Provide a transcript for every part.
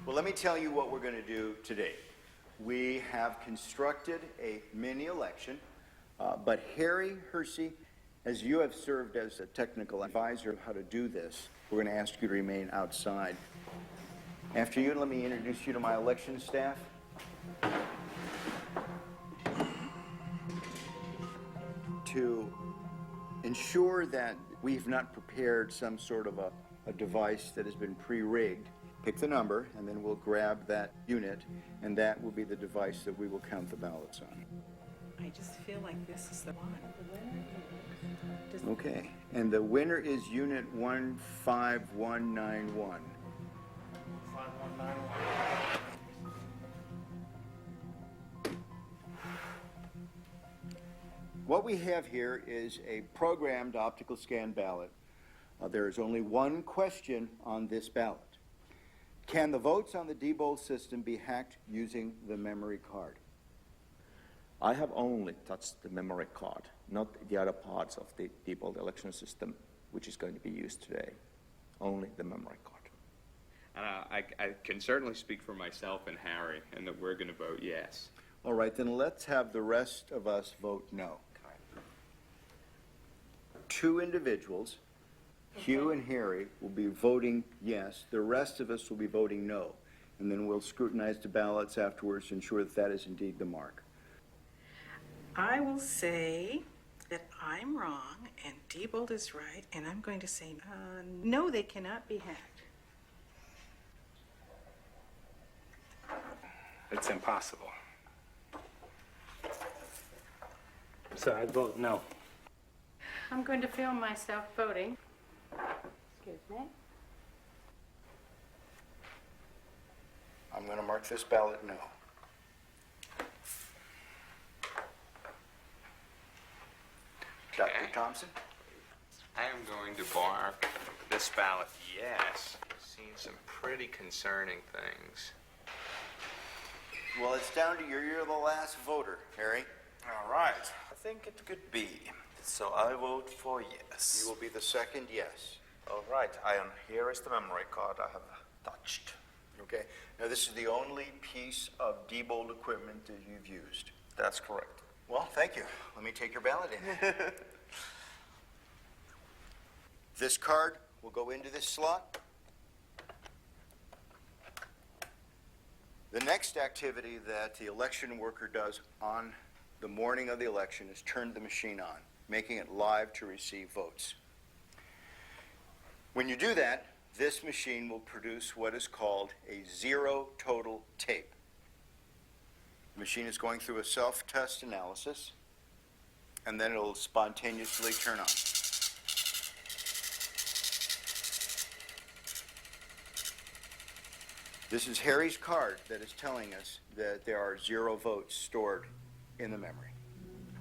Well, let me tell you what we're going to do today. We have constructed a mini election, but Harry Hersey, as you have served as a technical advisor of how to do this, we're going to ask you to remain outside. After you, let me introduce you to my election staff. To ensure that we've not prepared some sort of a device that has been pre-rigged, pick the number, and then we'll grab that unit, and that will be the device that we will count the ballots on. I just feel like this is the one. Okay, and the winner is unit 15191. 5191. What we have here is a programmed optical scan ballot. There is only one question on this ballot. Can the votes on the Diebold system be hacked using the memory card? I have only touched the memory card, not the other parts of the Diebold election system, which is going to be used today. Only the memory card. I can certainly speak for myself and Harry, and that we're going to vote yes. All right, then let's have the rest of us vote no. Two individuals, Hugh and Harry, will be voting yes. The rest of us will be voting no. And then we'll scrutinize the ballots afterwards to ensure that that is indeed the mark. I will say that I'm wrong and Diebold is right, and I'm going to say no, they cannot be hacked. It's impossible. So I vote no. I'm going to film myself voting. Excuse me. I'm going to mark this ballot no. Okay. Dr. Thompson? I am going to mark this ballot yes. I've seen some pretty concerning things. Well, it's down to you. You're the last voter, Harry. All right. I think it could be. So I vote for yes. You will be the second yes. All right. Here is the memory card I have touched. Okay. Now, this is the only piece of Diebold equipment that you've used. That's correct. Well, thank you. Let me take your ballot in. This card will go into this slot. The next activity that the election worker does on the morning of the election is turn the machine on, making it live to receive votes. When you do that, this machine will produce what is called a zero total tape. The machine is going through a self-test analysis, and then it'll spontaneously turn on. This is Harry's card that is telling us that there are 0 votes stored in the memory.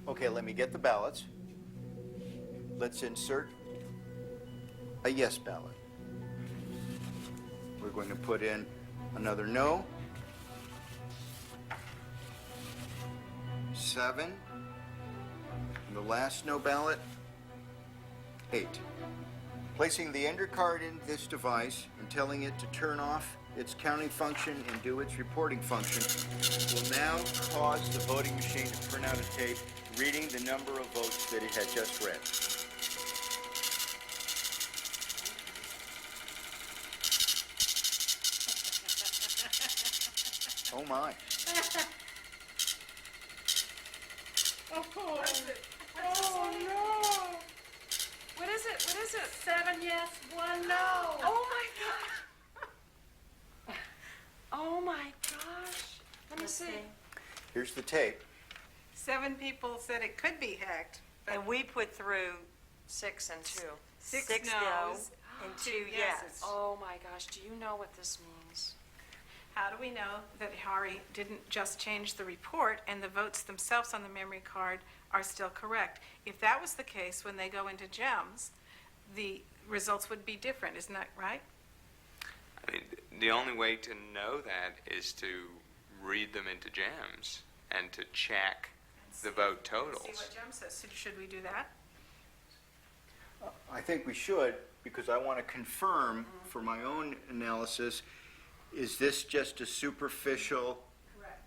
Okay, let me get the ballots. Let's insert a yes ballot. We're going to put in another no. 7. And the last no ballot, 8. Placing the ender card in this device and telling it to turn off its counting function and do its reporting function will now cause the voting machine to print out a tape reading the number of votes that it had just read. Oh my. Oh no! What is it? 7 yes, 1 no. Oh my gosh! Oh my gosh! Let me see. Here's the tape. 7 people said it could be hacked, but And we put through 6 and 2. 6 Six no's no's and 2 yeses. yes. Oh my gosh! Do you know what this means? How do we know that Harry didn't just change the report and the votes themselves on the memory card are still correct? If that was the case, when they go into GEMS, the results would be different, isn't that right? I mean, the only way to know that is to read them into GEMS and to check the vote totals. See what GEMS says. So should we do that? I think we should, because I want to confirm for my own analysis Is this just a superficial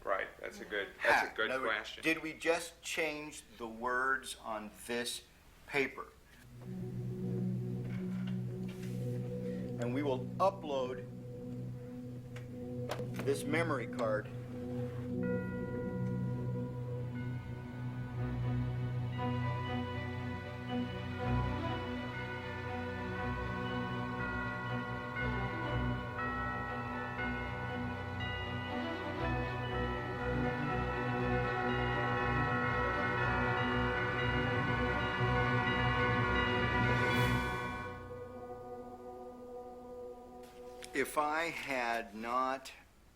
Right, that's a good hack? In other words, question. did we just change the words on this paper? And we will upload this memory card if I had not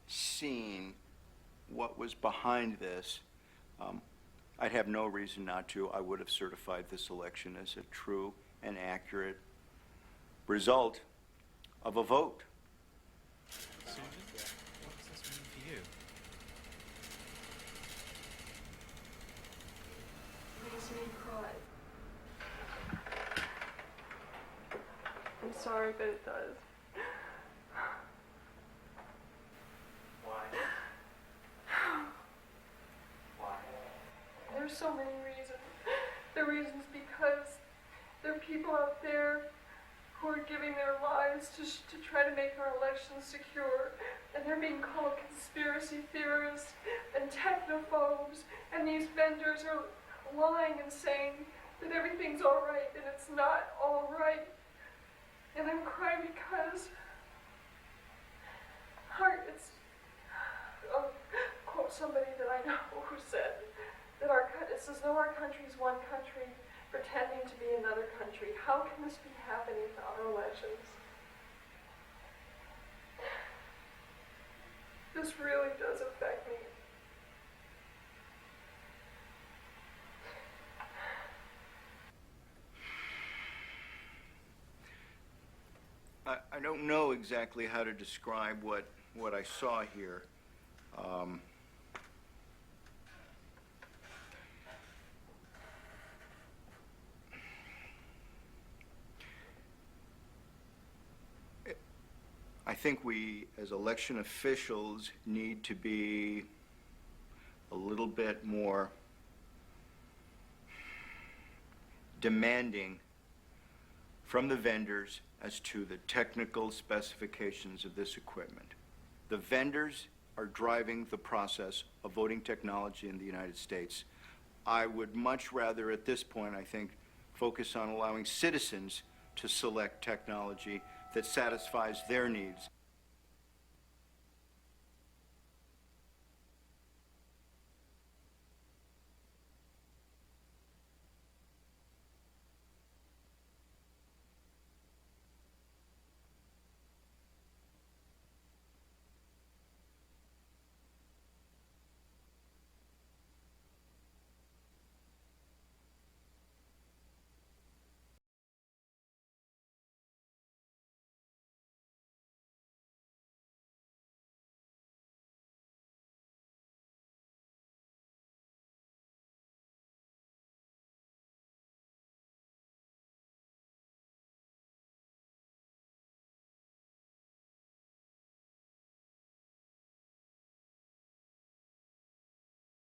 seen what was behind this, I'd have no reason not to. I would have certified this election as a true and accurate result of a vote. Susan, what does this mean for you? Makes me cry. I'm sorry, but it does. Why? Why? There's so many reasons. The reason's because there are people out there who are giving their lives to try to make our elections secure, and they're being called conspiracy theorists and technophobes, and these vendors are lying and saying that everything's all right, and it's not all right. And I'm crying because I'll quote somebody that I know who said that it's as though our country's one country pretending to be another country. How can this be happening to our elections? This really does affect me. I don't know exactly how to describe what I saw here. I think we, as election officials, need to be a little bit more demanding from the vendors as to the technical specifications of this equipment. The vendors are driving the process of voting technology in the United States. I would much rather, at this point, I think, focus on allowing citizens to select technology that satisfies their needs.